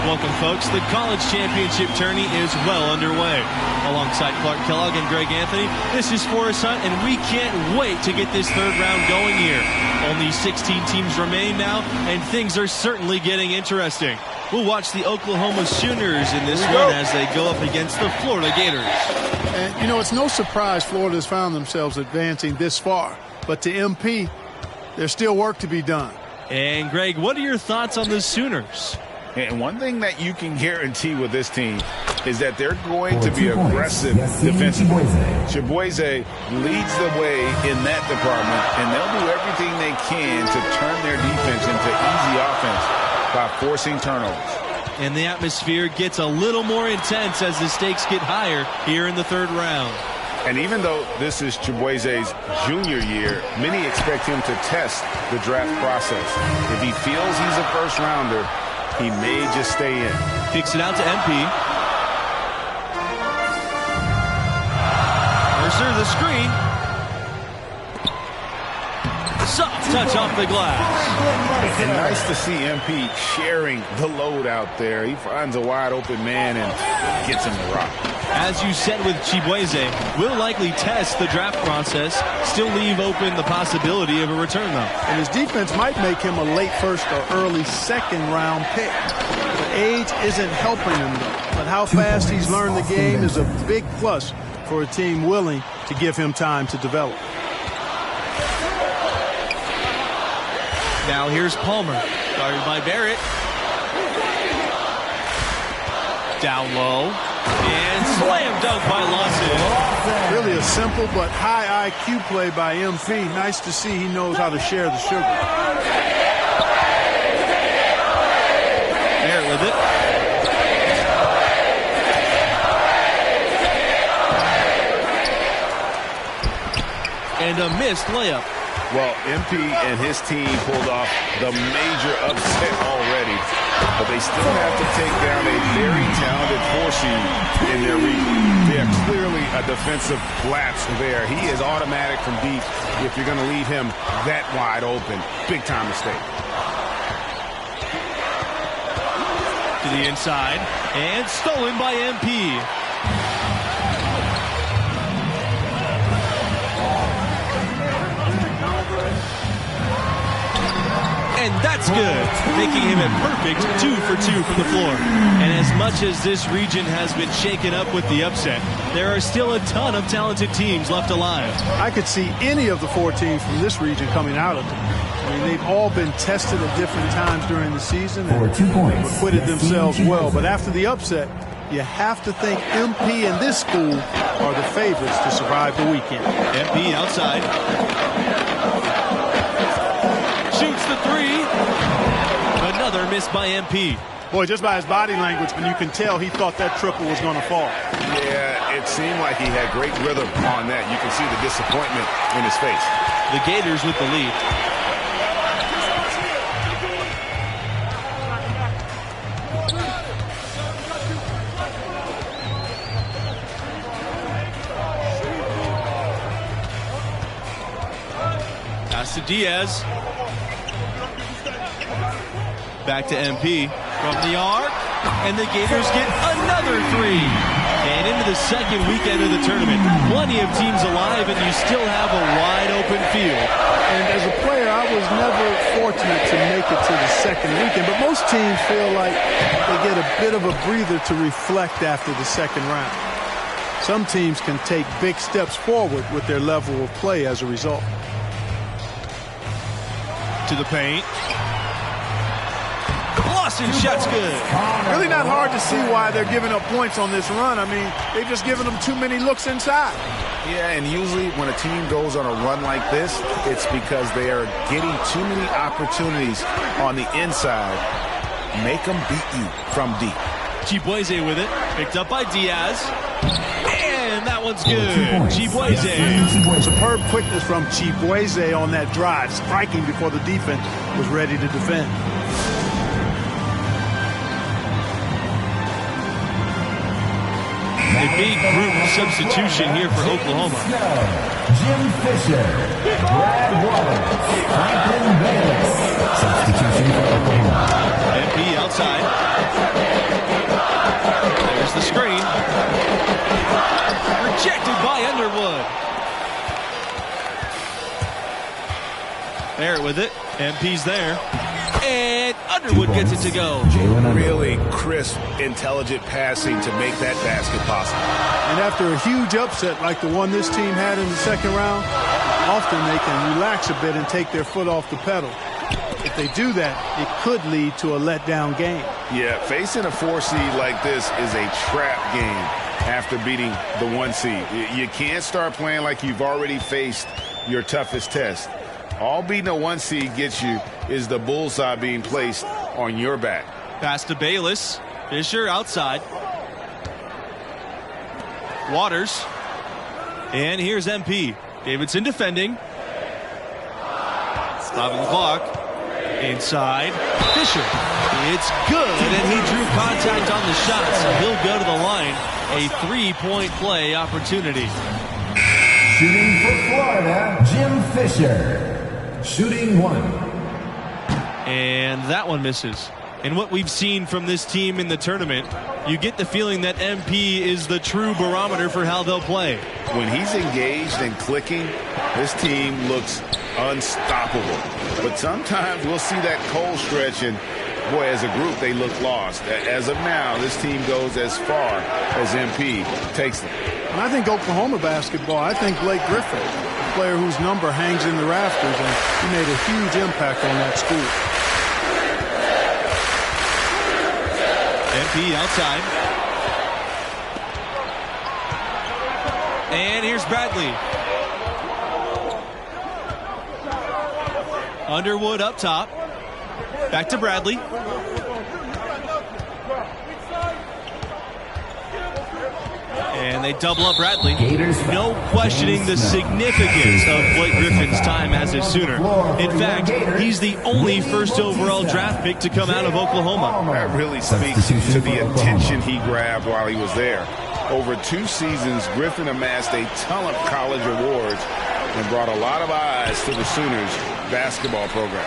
Welcome, folks. The college championship tourney is well underway. Alongside Clark Kellogg and Greg Anthony, this is Forrest Hunt, and we can't wait to get this third round going here. Only 16 teams remain now, and things are certainly getting interesting. We'll watch the Oklahoma Sooners in this one as they go up against the Florida Gators. And, you know, it's no surprise Florida has found themselves advancing this far. But to MP, there's still work to be done. And, Greg, what are your thoughts on the Sooners? And one thing that you can guarantee with this team is that they're going to be aggressive defensively. Chibueze leads the way in that department, and they'll do everything they can to turn their defense into easy offense by forcing turnovers. And the atmosphere gets a little more intense as the stakes get higher here in the third round. And even though this is Chibueze's junior year, many expect him to test the draft process. If he feels he's a first rounder, he may just stay in. Kicks it out to MP. Mercer, the screen. Soft touch off the glass. And nice to see MP sharing the load out there. He finds a wide open man and gets him the rock. As you said with Chibueze, will likely test the draft process, still leave open the possibility of a return, though. And his defense might make him a late first or early second round pick. But age isn't helping him, though. But how fast he's learned the game is a big plus for a team willing to give him time to develop. Now here's Palmer, guarded by Barrett. Down low. And slam dunk by Lawson. Really a simple but high IQ play by MP. Nice to see he knows how to share the sugar. Barrett with it. And a missed layup. Well, MP and his team pulled off the major upset already, but they still have to take down a very talented 4-seed in their region. They have clearly a defensive lapse there. He is automatic from deep if you're going to leave him that wide open. Big time mistake. To the inside, and stolen by MP. And that's good, making him a perfect 2 for 2 from the floor. And as much as this region has been shaken up with the upset, there are still a ton of talented teams left alive. I could see any of the 4 teams from this region coming out of it. I mean, they've all been tested at different times during the season and acquitted themselves well. But after the upset, you have to think MP and this school are the favorites to survive the weekend. MP outside. Shoots the 3. Another miss by MP. Boy, just by his body language, you can tell he thought that triple was going to fall. Yeah, it seemed like he had great rhythm on that. You can see the disappointment in his face. The Gators with the lead. Pass to Diaz. Back to MP from the arc, and the Gators get another 3. And into the second weekend of the tournament, plenty of teams alive, and you still have a wide open field. And as a player, I was never fortunate to make it to the second weekend, but most teams feel like they get a bit of a breather to reflect after the second round. Some teams can take big steps forward with their level of play as a result. To the paint. Lawson shot's good. Really not hard to see why they're giving up points on this run. I mean, they've just given them too many looks inside. Yeah, and usually when a team goes on a run like this, it's because they are getting too many opportunities on the inside. Make them beat you from deep. Chibueze with it. Picked up by Diaz. And that one's good. Chibueze. Superb quickness from Chibueze on that drive, striking before the defense was ready to defend. A big group substitution here for Oklahoma. Jim Fisher, Brad Wallace, Franklin Bayless. Substitution for Oklahoma. MP outside. Barrett with it. MP's there. And Underwood gets it to go. Really crisp, intelligent passing to make that basket possible. And after a huge upset like the one this team had in the second round, often they can relax a bit and take their foot off the pedal. If they do that, it could lead to a letdown game. Yeah, facing a 4 seed like this is a trap game after beating the 1 seed. You can't start playing like you've already faced your toughest test. All beating a 1 seed gets you is the bullseye being placed on your back. Pass to Bayless. Fisher outside. Waters. And here's MP. Davidson defending. Stopping the clock. Inside. Fisher. It's good, and he drew contact on the shot, so he'll go to the line. A 3-point play opportunity. Shooting for Florida, Jim Fisher. Shooting 1. And that one misses. And what we've seen from this team in the tournament, you get the feeling that MP is the true barometer for how they'll play. When he's engaged and clicking, this team looks unstoppable. But sometimes we'll see that cold stretch, and boy, as a group, they look lost. As of now, this team goes as far as MP takes them. And I think Oklahoma basketball, I think Blake Griffin, a player whose number hangs in the rafters, and he made a huge impact on that school. MP outside. And here's Bradley. Underwood up top. Back to Bradley. And they double up Bradley. No questioning the significance of Blake Griffin's time as a Sooner. In fact, he's the only first overall draft pick to come out of Oklahoma. That really speaks to the attention he grabbed while he was there. Over 2 seasons, Griffin amassed a ton of college awards and brought a lot of eyes to the Sooners basketball program.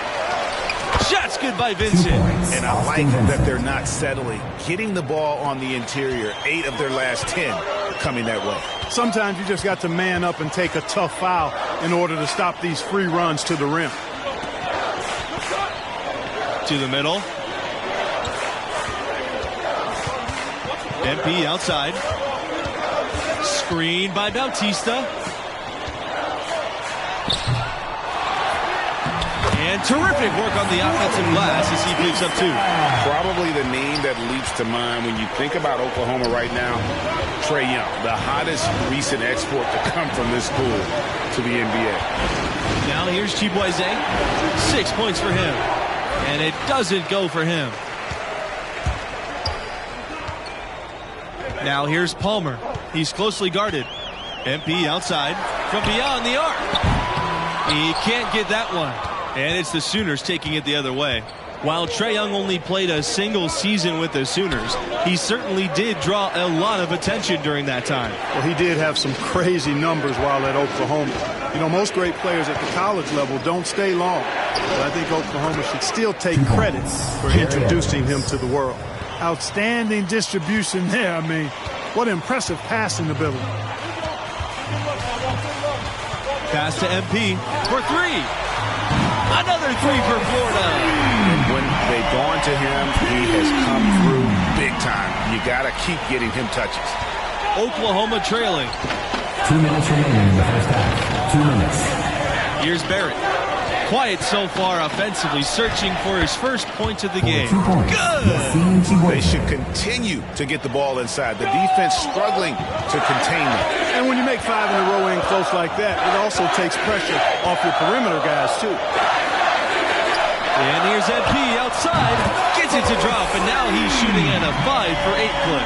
Shot's good by Vincent. And I like that they're not settling. Getting the ball on the interior, 8 of their last 10 coming that way. Sometimes you just got to man up and take a tough foul in order to stop these free runs to the rim. To the middle. MP outside. Screen by Bautista. And terrific work on the offensive glass as he picks up 2. Probably the name that leaps to mind when you think about Oklahoma right now, Trae Young, the hottest recent export to come from this school to the NBA. Now here's Chibueze. 6 points for him. And it doesn't go for him. Now here's Palmer. He's closely guarded. MP outside from beyond the arc. He can't get that one. And it's the Sooners taking it the other way. While Trae Young only played a single season with the Sooners, he certainly did draw a lot of attention during that time. Well, he did have some crazy numbers while at Oklahoma. You know, most great players at the college level don't stay long. But I think Oklahoma should still take credit for introducing him to the world. Outstanding distribution there. I mean, what impressive passing ability. Pass to MP for 3. Another 3 for Florida. And when they've gone to him, he has come through big time. You got to keep getting him touches. Oklahoma trailing. 2 minutes remaining in the first half. 2 minutes. Here's Barrett. Quiet so far offensively, searching for his first points of the game. Good. They should continue to get the ball inside. The defense struggling to contain them. And when you make 5 in a row in close like that, it also takes pressure off your perimeter guys, too. And here's MP outside. Gets it to drop, and now he's shooting at a 5 for 8 clip.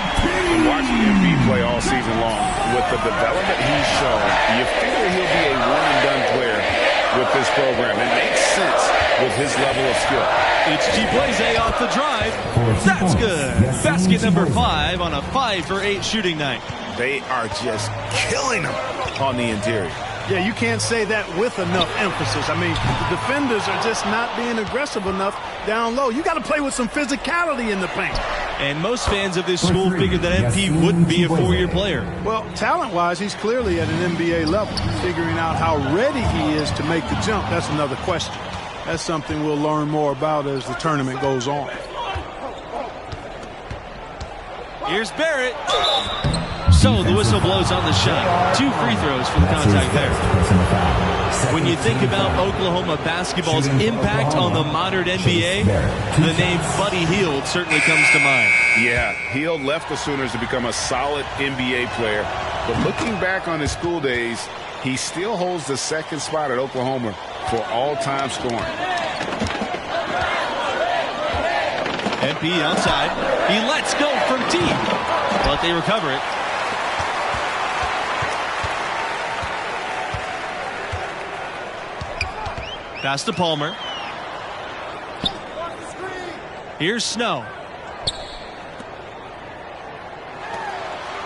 Watching MP play all season long, with the development he's shown, you figure he'll be a one-and-done player with this program. It makes sense with his level of skill. It's Chibueze off the drive. That's good. Basket number 5 on a 5 for 8 shooting night. They are just killing them on the interior. Yeah, you can't say that with enough emphasis. I mean, the defenders are just not being aggressive enough down low. You got to play with some physicality in the paint. And most fans of this school figured that MP wouldn't be a 4-year player. Well, talent-wise, he's clearly at an NBA level. Figuring out how ready he is to make the jump, that's another question. That's something we'll learn more about as the tournament goes on. Here's Barrett. So the whistle blows on the shot. 2 free throws for the contact there. When you think about Oklahoma basketball's impact on the modern NBA, the name Buddy Hield certainly comes to mind. Yeah, Hield left the Sooners to become a solid NBA player. But looking back on his school days, he still holds the 2nd spot at Oklahoma for all-time scoring. MP outside. He lets go from deep, but they recover it. Pass to Palmer. Here's Snow.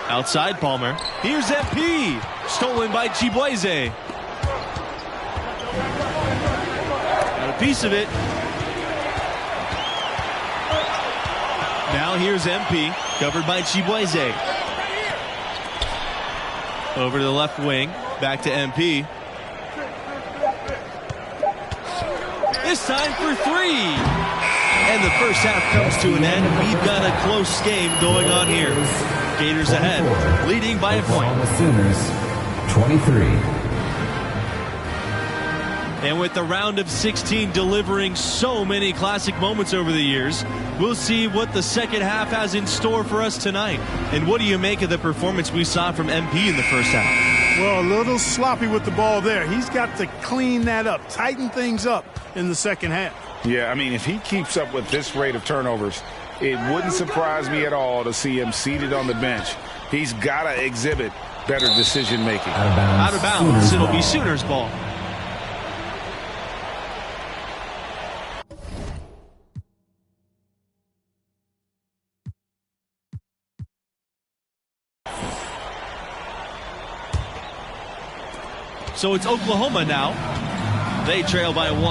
Outside Palmer. Here's MP. Stolen by Chibueze. Got a piece of it. Now here's MP. Covered by Chibueze. Over to the left wing. Back to MP. This time for 3. And the first half comes to an end. We've got a close game going on here. Gators ahead, leading by a point. Sooners, 23. And with the round of 16 delivering so many classic moments over the years, we'll see what the second half has in store for us tonight. And what do you make of the performance we saw from MP in the first half? Well, a little sloppy with the ball there. He's got to clean that up, tighten things up in the second half. Yeah, I mean, if he keeps up with this rate of turnovers, it wouldn't surprise me at all to see him seated on the bench. He's got to exhibit better decision-making. Out of bounds. It'll be Sooners ball. So it's Oklahoma now. They trail by 1.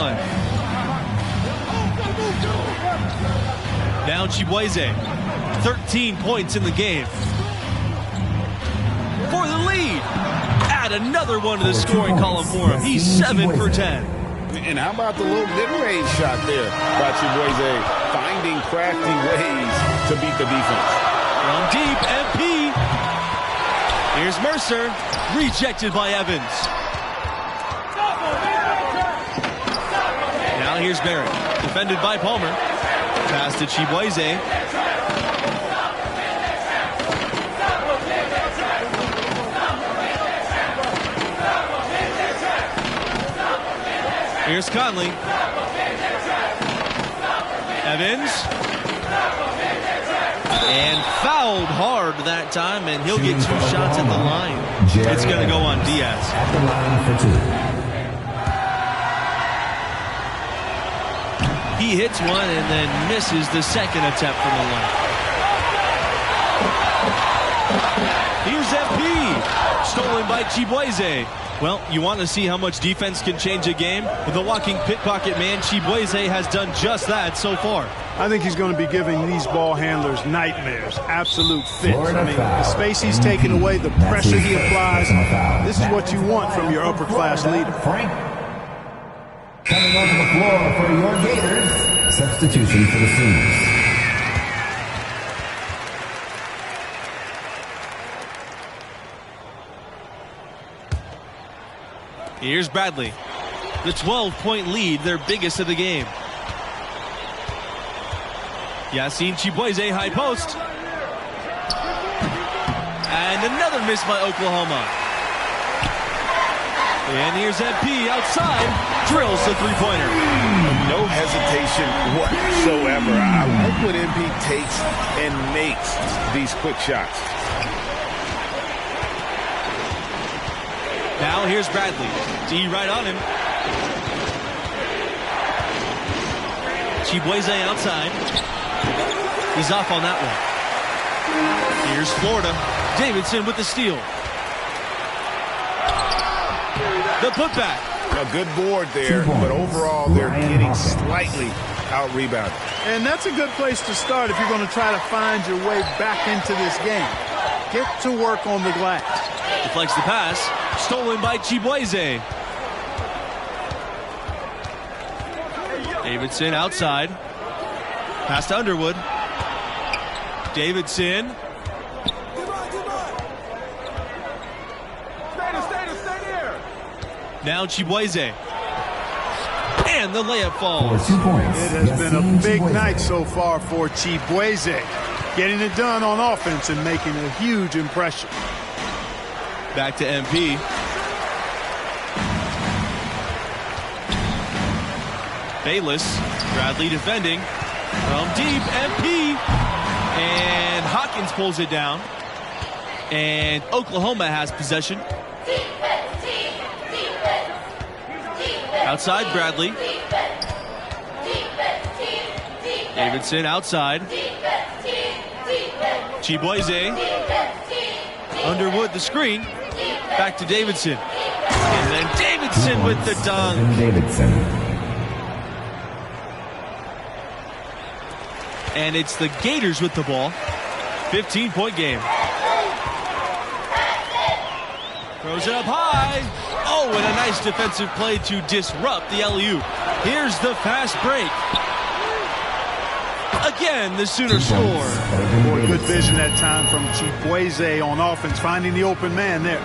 Now Chibueze, 13 points in the game. For the lead. Add another one to the scoring column for him. He's 7 for 10. And how about the little mid-range shot there by Chibueze, finding crafty ways to beat the defense. From deep, MP. Here's Mercer, rejected by Evans. Now here's Barrett, defended by Palmer. Pass to Chibueze. Here's Conley. Evans. And fouled hard that time, and he'll get 2 shots at the line. It's going to go on Diaz. At the line for 2. He hits one and then misses the second attempt from the line. Here's MP. Stolen by Chibueze. Well, you want to see how much defense can change a game? The walking pickpocket man, Chibueze, has done just that so far. I think he's going to be giving these ball handlers nightmares, absolute fits. I mean, the space he's taken away, the pressure he applies, this is what you want from your upper-class leader. Frank, coming onto the floor for your Gators, substitution for the Sooners. Here's Bradley. The 12-point lead, their biggest of the game. Yassine Chibueze, high post. And another miss by Oklahoma. And here's MP outside. Drills the three-pointer. No hesitation whatsoever. I like what MP takes and makes these quick shots. Now here's Bradley. D right on him. Chibueze outside. He's off on that one. Here's Florida. Davidson with the steal. The putback. A good board there, but overall they're getting slightly out-rebounded. And that's a good place to start if you're going to try to find your way back into this game. Get to work on the glass. Deflects the pass. Stolen by Chibueze. Davidson outside. Pass to Underwood. Davidson. Now Chibueze. And the layup falls. 2 points. It has been a big night so far for Chibueze. Getting it done on offense and making a huge impression. Back to MP. Bayless. Bradley defending. From deep, MP. And Hawkins pulls it down. And Oklahoma has possession. Outside Bradley. Davidson outside. Chibueze. Underwood the screen. Back to Davidson. And then Davidson with the dunk. Davidson. And it's the Gators with the ball. 15-point game. Throws it up high. Oh, and a nice defensive play to disrupt the alley-oop. Here's the fast break. Again, the Sooners score. Boy, good vision that time from Chibueze on offense, finding the open man there.